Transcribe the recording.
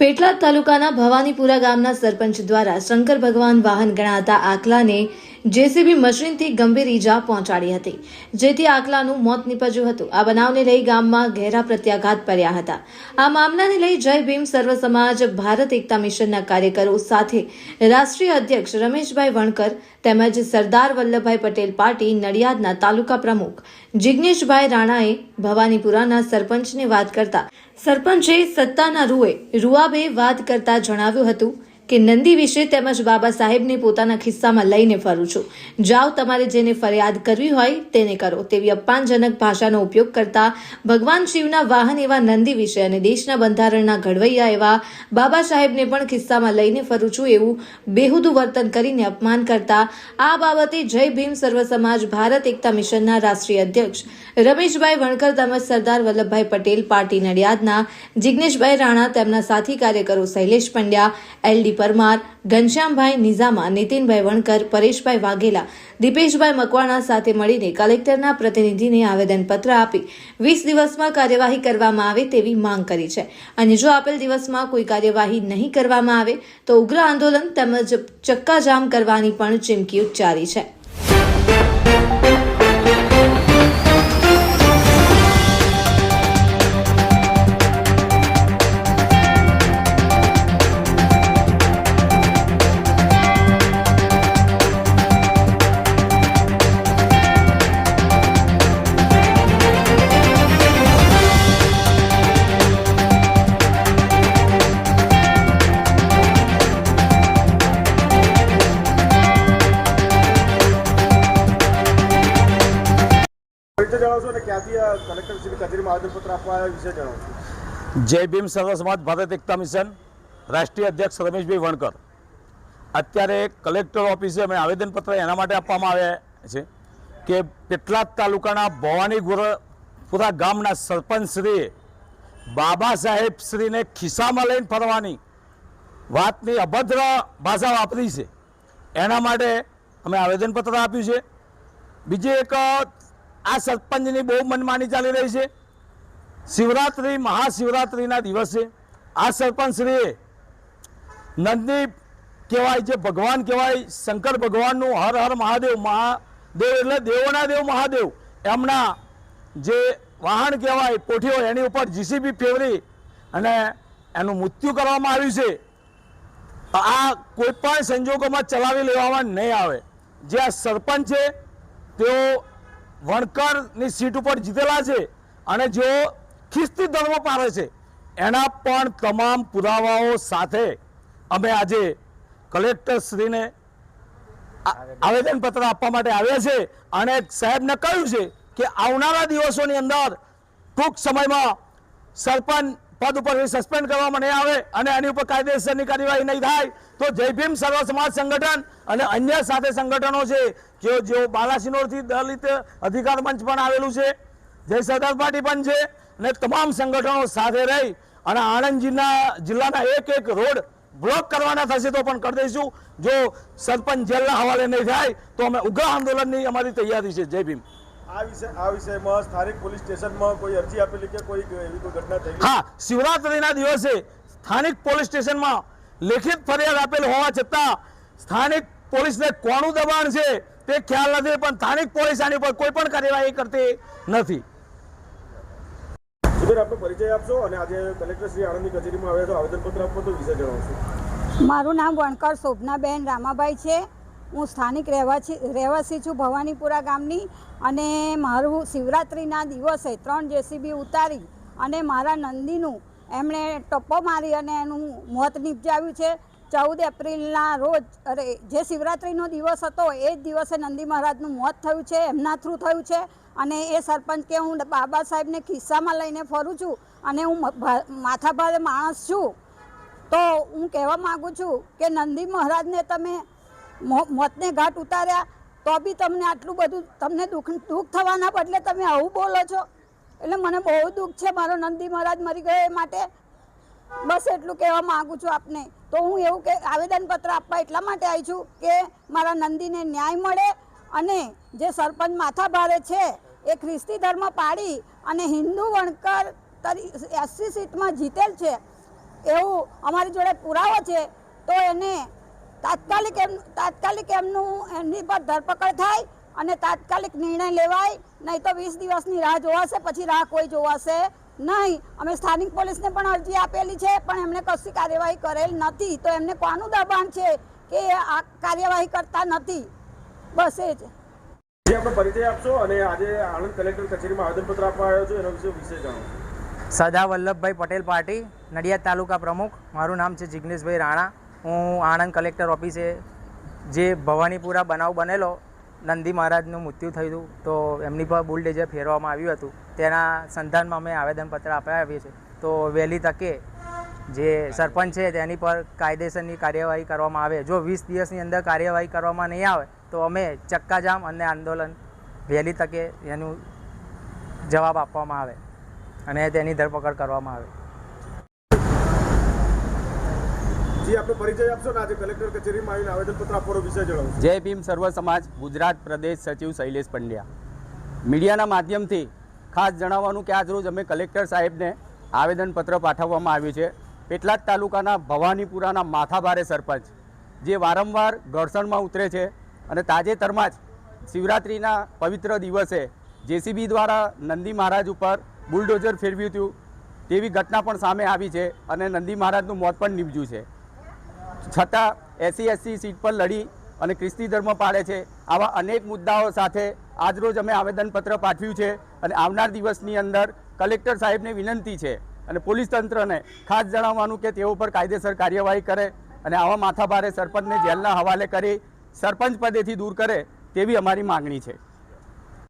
પેટલાદ તાલુકાના ભવાનીપુરા ગામના સરપંચ દ્વારા શંકર ભગવાન વાહન ગણાતા આખલાને જેસીબી મશીનથી ગંભીર ઈજા પહોંચાડી હતી, જેથી આખલાનું મોત નીપજ્યું હતું। આ બનાવને લઈ ગામમાં ઘેરા પ્રત્યાઘાત પડ્યા હતા। આ મામલાને લઈ જય ભીમ સર્વ સમાજ ભારત એકતા મિશનના કાર્યકરો સાથે રાષ્ટ્રીય અધ્યક્ષ રમેશભાઈ વણકર તેમજ સરદાર વલ્લભભાઈ પટેલ પાર્ટી નડિયાદના તાલુકા પ્રમુખ જિગ્નેશભાઈ રાણાએ ભવાનીપુરાના સરપંચને વાત કરતા સરપંચે સત્તાના રૂઆબે વાત કરતા જણાવ્યું હતું કે નંદી વિશે તેમજ બાબા સાહેબને પોતાના ખિસ્સામાં લઈને ફરું છું, જાઓ તમારે જેને ફરિયાદ કરવી હોય તેને કરો તેવી અપમાનજનક ભાષાનો ઉપયોગ કરતા ભગવાન શિવના વાહન એવા નંદી વિશે અને દેશના બંધારણના ઘડવૈયા એવા બાબા સાહેબને પણ ખિસ્સામાં લઈને ફરું છું એવું બેહુદું વર્તન કરીને અપમાન કરતા આ બાબતે જય ભીમ સર્વ સમાજ ભારત એકતા મિશનના રાષ્ટ્રીય અધ્યક્ષ રમેશભાઈ વણકર તેમજ સરદાર વલ્લભભાઈ પટેલ પાર્ટી નડિયાદના જિગ્નેશભાઈ રાણા, તેમના સાથી કાર્યકરો શૈલેષ પંડ્યા, એલડી પરમાર, ઘનશ્યામભાઈ નિઝામા, નીતિનભાઈ વણકર, પરેશભાઈ વાઘેલા, દીપેશભાઈ મકવાણા સાથે મળીને કલેક્ટરના પ્રતિનિધિને આવેદનપત્ર આપી 20 દિવસમાં કાર્યવાહી કરવામાં આવે તેવી માંગ કરી છે અને જો આપેલ દિવસમાં કોઈ કાર્યવાહી નહીં કરવામાં આવે તો ઉગ્ર આંદોલન તેમજ ચક્કાજામ કરવાની પણ ચીમકી ઉચ્ચારી છે। जय भीम सर्व समाज भारत एकता मिशन राष्ट्रीय अध्यक्ष रमेशभाई वणकर अत्यारे कलेक्टर ऑफिसे अमे आवेदनपत्र एना माटे आपवामां आव्या छे के पेटलाद तालुकाना भवानीपुरा गामना सरपंच श्रीए बाबा साहेब श्रीने खिस्सामां लईने फरवानी वातनी अभद्र भाषा वापरी छे, एना माटे अमे आवेदनपत्र आप्युं छे। बीजी एक आ सरपंचनी बहु मनमानी चाली रही है। शिवरात्रि महाशिवरात्रिना दिवसे आ सरपंच श्रीए नंदी कहेवाय जे भगवान कहेवाय शंकर भगवाननु हर हर महादेव एटले देवोना देव महादेव एमना जे वाहन कहेवाय पोठीओ एनी उपर जीसीबी फेवरी अने एनुं मृत्यु करवामां आव्युं छे। आ कोईपण संजोगोमां चलावी लेवामां नहीं आवे। जे आ सरपंच छे तेओ वणकरनी सीट पर जीतेला छे अने जो खिस्ती धर्म पारे छे एना पण तमाम पुरावाओ साथे अमे आजे कलेक्टर श्रीने आवेदनपत्र आपवा माटे आव्या छे अने साहेबने कह्युं छे के आवनारा दिवसोनी अंदर टूंक समयमां सरपंच पद पर सस्पेन्ड करवामां नहीं आवे अने आनी उपर कायदेसरनी कार्यवाही नहीं थाय तो जय भीम सर्व समाज संगठन अने अन्य साथे संगठनो छे जो बालासिनोर थी दलित अधिकार मंच पण आवेलुं छे, जय सरदार पार्टी पण छे अने तमाम संगठनो साथे रही अने आणंद जिल्लाना एक एक रोड ब्लॉक करवाना थशे तो पण कर दईशुं। जो सरपंच जेलना हवाले नहीं थाय तो अमे उग्र आंदोलननी अमारी तैयारी छे। जय भीम। आ विषयमां स्थानिक पोलीस स्टेशनमां कोई अरजी आपेली के कोई एवी कोई घटना थई? हाँ, शिवरात्रिना दिवसे स्थानिक पोलीस स्टेशनमां लेखित फरियाद आपेल होवा छतां स्थानिक पोलीसने कोणुं दबाण छे ते ख्याल नहीं, पण स्थानिक पोलीस आनी पर कोई पण कार्यवाही करती नहीं। आपनो परिचय आपशो अने आजे कलेक्टर श्री आनंदी कचेरीमां आव्या छो आवेदनपत्र आपो तो विषय जणावशो। मारुं नाम वणकर शोभनाबेन रामाभाई छे। हूँ स्थानिक રહેવાસી છું ભવાનીપુરા ગામની અને મારું શિવરાત્રિના દિવસે 3 જેસીબી ઉતારી અને મારા નંદીનું એમણે ટપ્પો મારી અને એનું મોત નિપજાવ્યું છે। 14 એપ્રિલના રોજ જે શિવરાત્રિનો દિવસ હતો એ જ દિવસે નંદી મહારાજનું મોત થયું છે, એમના થ્રુ થયું છે અને એ સરપંચ કે હું બાબા સાહેબને ખિસ્સામાં લઈને ફરું છું અને હું માથાભારે માણસ છું તો હું કહેવા માગું છું કે નંદી મહારાજને તમે મોતને ઘાટ ઉતાર્યા તો બી તમને આટલું બધું તમને દુઃખ થવાના બદલે તમે આવું બોલો છો એટલે મને બહુ દુઃખ છે મારો નંદી મહારાજ મરી ગયો એ માટે। બસ એટલું કહેવા માંગુ છું આપને। તો હું એવું કે આવેદનપત્ર આપવા એટલા માટે આવી છું કે મારા નંદીને ન્યાય મળે અને જે સરપંચ માથા ભારે છે એ ખ્રિસ્તી ધર્મ પાડી અને હિન્દુ વણકર 80 સીટમાં જીતેલ છે એવું અમારી જોડે પુરાવો છે તો એને તાત્કાલિક એમની પર ધરપકડ થાય અને તાત્કાલિક નિર્ણય લેવાય, નહીં તો 20 દિવસની રાહ જોવાશે, પછી રાહ કોઈ જોવાશે નહીં. અમે સ્થાનિક પોલીસને પણ અરજી આપેલી છે પણ એમણે કશી કાર્યવાહી કરેલ નથી. તો એમને કોનું દબાણ છે કે આ કાર્યવાહી કરતા નથી? બસ એ જ. જે આપણે પરિચય આપશો અને આજે આણંદ કલેક્ટર કચેરીમાં આવેદનપત્ર આપવા આવ્યો છો એના વિશે જણાવો. સરદાર વલ્લભભાઈ પટેલ પાર્ટી, નડિયાદ તાલુકા પ્રમુખ. મારું નામ છે જિગ્નેશભાઈ રાણા. હું આણંદ કલેક્ટર ઓફિસે જે ભવાનીપુરા બનાવ બનેલો, નંદી મહારાજનું મૃત્યુ થયું હતું તો એમની પર બુલડેઝર ફેરવામાં આવ્યું હતું, તેના સંધાનમાં અમે આવેદનપત્ર આપ્યા આવીએ છીએ. તો વહેલી તકે જે સરપંચ છે તેની પર કાયદેસરની કાર્યવાહી કરવામાં આવે. જો 20 દિવસની અંદર કાર્યવાહી કરવામાં નહીં આવે તો અમે ચક્કાજામ અને આંદોલન વહેલી તકે એનું જવાબ આપવામાં આવે અને તેની ધરપકડ કરવામાં આવે. જે આપણે પરિચય આપશો ને આજે કલેક્ટર કચેરીમાં આવીને આવેદનપત્ર આપવાનો વિષય જણાવશો. જય ભીમ સર્વ સમાજ ગુજરાત પ્રદેશ સચિવ શૈલેષ પંડ્યા. મીડિયાના માધ્યમથી ખાસ જણાવવાનું કે આજરોજ અમે કલેક્ટર સાહેબને આવેદનપત્ર પાઠવવામાં આવ્યું છે. પેટલાદ તાલુકાના ભવાનીપુરાના માથાભારે સરપંચ જે વારંવાર ઘર્ષણમાં ઉતરે છે અને તાજેતરમાં જ શિવરાત્રિના પવિત્ર દિવસે જેસીબી દ્વારા નંદી મહારાજ ઉપર બુલડોઝર ફેરવ્યું હતું તેવી ઘટના પણ સામે આવી છે અને નંદી મહારાજનું મોત પણ નીપજ્યું છે. છતાં SC/ST સીટ પર લડી અને ખ્રિસ્તી ધર્મ પાળે છે. આવા અનેક મુદ્દાઓ સાથે આજરોજ અમે આવેદનપત્ર પાઠવ્યું છે અને આવનાર દિવસની અંદર કલેક્ટર સાહેબને વિનંતી છે અને પોલીસ તંત્રને ખાસ જણાવવાનું કે તેઓ પર કાયદેસર કાર્યવાહી કરે અને આવા માથાભારે સરપંચને જેલના હવાલે કરી સરપંચ પદેથી દૂર કરે તેવી અમારી માગણી છે.